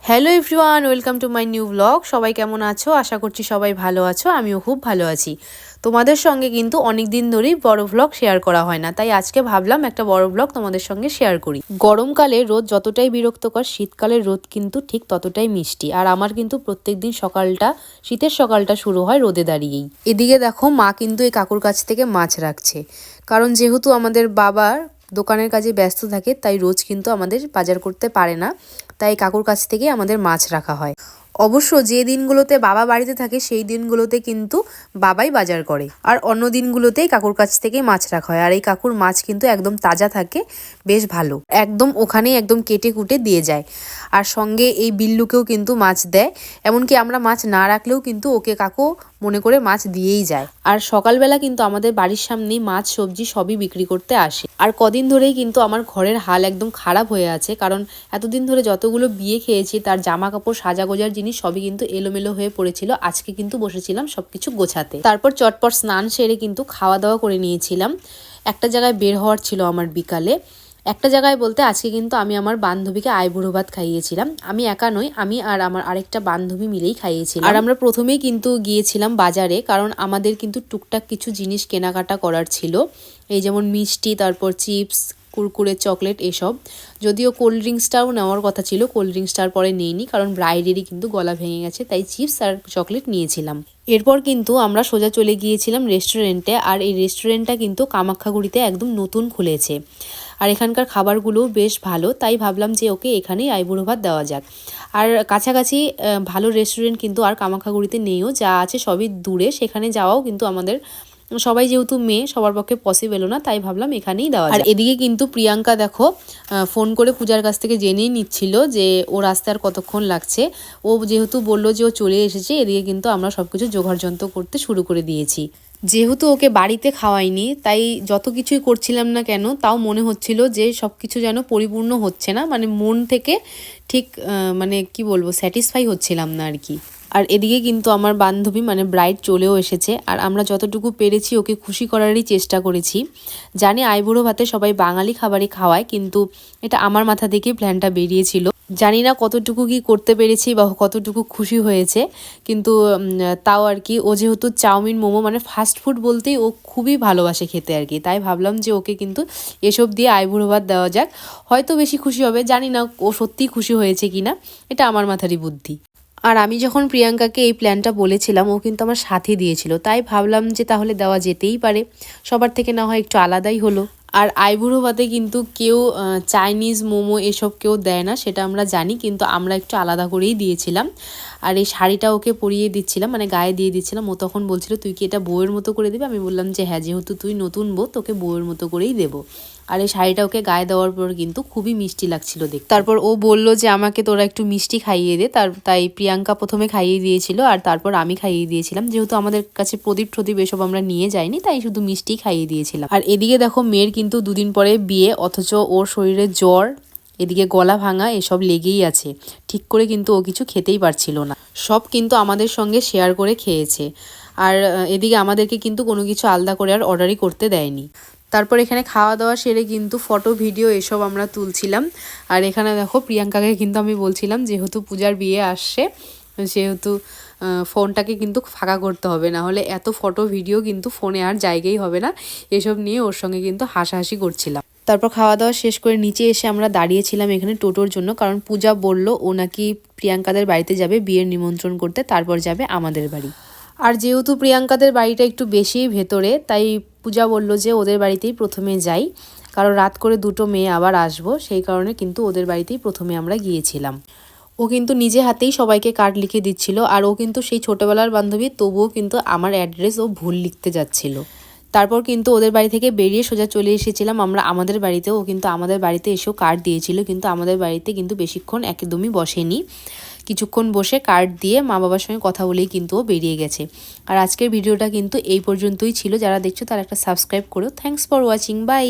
Hello everyone, welcome to my new blog. সবাই কেমন আছো? আশা করছি সবাই ভালো আছো। আমিও খুব ভালো আছি। তোমাদের সঙ্গে কিন্তু অনেক দিন ধরেই বড় ব্লগ শেয়ার করা হয় না, তাই আজকে ভাবলাম একটা বড় ব্লগ তোমাদের সঙ্গে শেয়ার করি। গরমকালে রোদ যতটাই বিরক্তকর, শীতকালের রোদ কিন্তু ঠিক ততটাই মিষ্টি। আর আমার কিন্তু প্রত্যেকদিন সকালটা, শীতের সকালটা শুরু হয় রোদে দাঁড়িয়েই। এদিকে দেখো, মা কিন্তু এই কাকুর কাছ থেকে মাছ রাখছে, কারণ যেহেতু আমাদের বাবার দোকানের কাজে ব্যস্ত থাকে, তাই রোজ কিন্তু আমাদের বাজার করতে পারে না, তাই কাকুর কাছ থেকে আমাদের মাছ রাখা হয়। অবশ্য যে দিনগুলোতে বাবা বাড়িতে থাকে সেই দিনগুলোতে কিন্তু বাবাই বাজার করে, আর অন্য দিনগুলোতেই কাকুর কাছ থেকে মাছ রাখা হয়। আর এই কাকুর মাছ কিন্তু একদম তাজা থাকে, বেশ ভালো, একদম ওখানেই একদম কেটে কুটে দিয়ে যায়। আর সঙ্গে এই বিল্লুকেও কিন্তু মাছ দেয়, এমনকি আমরা মাছ না রাখলেও কিন্তু ওকে কাকু মনে করে মাছ দিয়েই যায়। আর সকালবেলা কিন্তু আমাদের বাড়ির সামনেই মাছ সবজি সবই বিক্রি করতে আসে। আর কদিন ধরেই কিন্তু আমার ঘরের হাল একদম খারাপ হয়ে আছে, কারণ এতদিন ধরে যতগুলো বিয়ে খেয়েছি তার জামা কাপড় সাজা গোজার জিনিস সবই কিন্তু এলোমেলো হয়ে পড়েছিল। আজকে কিন্তু বসেছিলাম সবকিছু গোছাতে। তারপর চটপট স্নান সেরে কিন্তু খাওয়া দাওয়া করে নিয়েছিলাম। একটা জায়গায় বের হওয়ার ছিল আমার বিকালে। একটা জায়গায় বলতে আজকে কিন্তু আমি আমার বান্ধবীকে আইবুড়ো ভাত খাইয়েছিলাম। আমি একা নই, আমি আর আমার আরেকটা বান্ধবী মিলেই খাইয়েছিলাম। আর আমরা প্রথমেই কিন্তু গিয়েছিলাম বাজারে, কারণ আমাদের কিন্তু টুকটাক কিছু জিনিস কেনাকাটা করার ছিল। এই যেমন মিষ্টি, তারপর চিপস, কুরকুরে, চকলেট, এসব। যদিও কোল্ড ড্রিঙ্কসটাও নেওয়ার কথা ছিল, কোল্ড ড্রিঙ্কসটার পরে নেইনি, কারণ ব্রাইডেরই কিন্তু গলা ভেঙে গেছে, তাই চিপস আর চকলেট নিয়েছিলাম। এরপর কিন্তু আমরা সোজা চলে গিয়েছিলাম রেস্টুরেন্টে। আর এই রেস্টুরেন্টটা কিন্তু কামাখ্যাগুড়িতে একদম নতুন খুলেছে, আর এখানকার খাবারগুলোও বেশ ভালো, তাই ভাবলাম যে ওকে এখানেই আইবুড়ো ভাত দেওয়া যাক। আর কাছাকাছি ভালো রেস্টুরেন্ট কিন্তু আর কামাখ্যাগুড়িতে নেইও, যা আছে সবই দূরে, সেখানে যাওয়াও কিন্তু আমাদের সবাই যেহেতু মেয়ে, সবার পক্ষে পসিবলও না, তাই ভাবলাম এখানেই দেওয়া। আর এদিকে কিন্তু প্রিয়াঙ্কা দেখো ফোন করে পূজার কাছ থেকে জেনেই নিচ্ছিল যে ওর আসতে আর কতক্ষণ লাগছে। ও যেহেতু বললো যে ও চলে এসেছে, এদিকে কিন্তু আমরা সবকিছু জোগাড় যন্ত্র করতে শুরু করে দিয়েছি। যেহেতু ওকে বাড়িতে খাওয়াইনি, তাই যত কিছুই করছিলাম না কেন, তাও মনে হচ্ছিল যে সব কিছু যেন পরিপূর্ণ হচ্ছে না, মানে মন থেকে ঠিক মানে কি বলবো, স্যাটিসফাই হচ্ছিলাম না আর কি। আর এদিকে কিন্তু আমার বান্ধবী মানে ব্রাইড চলেও এসেছে, আর আমরা যতটুকু পেরেছি ওকে খুশি করারই চেষ্টা করেছি। জানি আইবুড়ো ভাতে সবাই বাঙালি খাবারই খাওয়ায়, কিন্তু এটা আমার মাথা থেকেই প্ল্যানটা বেরিয়েছিল। জানি না কতটুকু কি করতে পেরেছি বা কতটুকু খুশি হয়েছে, কিন্তু তাও আর কি। ও যেহেতু চাউমিন, মোমো মানে ফাস্ট ফুড বলতেই ও খুবই ভালোবাসে খেতে আর কি, তাই ভাবলাম যে ওকে কিন্তু এসব দিয়ে আইবুড়ো ভাত দেওয়া যাক। হয়তো বেশি খুশি হবে, জানি না ও সত্যিই খুশি হয়েছে কিনা, এটা আমার মাথারই বুদ্ধি। আর আমি যখন প্রিয়াঙ্কাকে এই প্ল্যানটা বলেছিলাম, ও কিন্তু আমার সাথে দিয়েছিল, তাই ভাবলাম যে তাহলে দেওয়া যেতেই পারে, সবার থেকে না হয় একটু আলাদাই হলো। আর আইবুড়ো ভাতে কিন্তু কেউ চাইনিজ মোমো এসব কেউ দেয় না, সেটা আমরা জানি, কিন্তু আমরা একটু আলাদা করেই দিয়েছিলাম। আর এই শাড়িটা ওকে পরিয়ে দিচ্ছিলাম, মানে গায়ে দিয়ে দিচ্ছিলাম। ও তখন বলছিল তুই কি এটা বউয়ের মতো করে দিবি? আমি বললাম যে হ্যাঁ, যেহেতু তুই নতুন বউ, তোকে বউয়ের মতো করেই দেবো। আর এই শাড়িটা ওকে গায়ে দেওয়ার পর কিন্তু খুবই মিষ্টি লাগছিল দেখতে। তারপর ও বলল যে আমাকে তোরা একটু মিষ্টি খাইয়ে দে, তাই প্রিয়াঙ্কা প্রথমে খাইয়ে দিয়েছিল, আর তারপর আমি খাইয়ে দিয়েছিলাম। যেহেতু আমাদের কাছে প্রদীপ টদীপ এসব আমরা নিয়ে যাইনি, তাই শুধু মিষ্টি খাইয়ে দিয়েছিলাম। আর এদিকে দেখো, মেয়ের কিন্তু দুদিন পরে বিয়ে, অথচ ওর শরীরে জ্বর, এদিকে গলা ভাঙা, এসব লেগেই আছে। ঠিক করে কিন্তু ও কিছু খেতেই পারছিল না, সব কিন্তু আমাদের সঙ্গে শেয়ার করে খেয়েছে। আর এদিকে আমাদেরকে কিন্তু কোনো কিছু আলাদা করে আর অর্ডারই করতে দেয়নি। তারপর এখানে খাওয়া দাওয়া সেরে কিন্তু ফটো ভিডিও এসব আমরা তুলছিলাম। আর এখানে দেখো, প্রিয়াঙ্কাকে কিন্তু আমি বলছিলাম যেহেতু পূজার বিয়ে আসছে, সেহেতু ফোনটাকে কিন্তু ফাঁকা করতে হবে, না হলে এত ফটো ভিডিও কিন্তু ফোনে আর জায়গাই হবে না। এসব নিয়ে ওর সঙ্গে কিন্তু হাসাহাসি করছিলাম। তারপর খাওয়া দাওয়া শেষ করে নিচে এসে আমরা দাঁড়িয়েছিলাম এখানে টোটোর জন্য, কারণ পূজা বলল ও নাকি প্রিয়াঙ্কাদের বাড়িতে যাবে বিয়ের নিমন্ত্রণ করতে, তারপর যাবে আমাদের বাড়ি। আর যেহেতু প্রিয়াঙ্কাদের বাড়িটা একটু বেশি ভেতরে, তাই পূজা বলল যে ওদের বাড়িতেই প্রথমে যাই, কারণ রাত করে দুটো মেয়ে আবার আসবো, সেই কারণে কিন্তু ওদের বাড়িতেই প্রথমে আমরা গিয়েছিলাম। ও কিন্তু নিজে হাতেই সবাইকে কার্ড লিখে দিচ্ছিল, আর ও কিন্তু সেই ছোটোবেলার বান্ধবী, তবুও কিন্তু আমার অ্যাড্রেস ও ভুল লিখতে যাচ্ছিল। তারপর কিন্তু ওদের বাড়ি থেকে বেরিয়ে সোজা চলে এসেছিলাম আমরা আমাদের বাড়িতে। ও কিন্তু আমাদের বাড়িতে এসেও কার্ড দিয়েছিল, কিন্তু আমাদের বাড়িতে কিন্তু বেশিক্ষণ একদমই বসেনি। কিছুক্ষণ বসে কার্ড দিয়ে মা বাবার সঙ্গে কথা বলেই কিন্তু ও বেরিয়ে গেছে। আর আজকের ভিডিওটা কিন্তু এই পর্যন্তই ছিল। যারা দেখছো তারা একটা সাবস্ক্রাইব করো। Thanks for watching, by.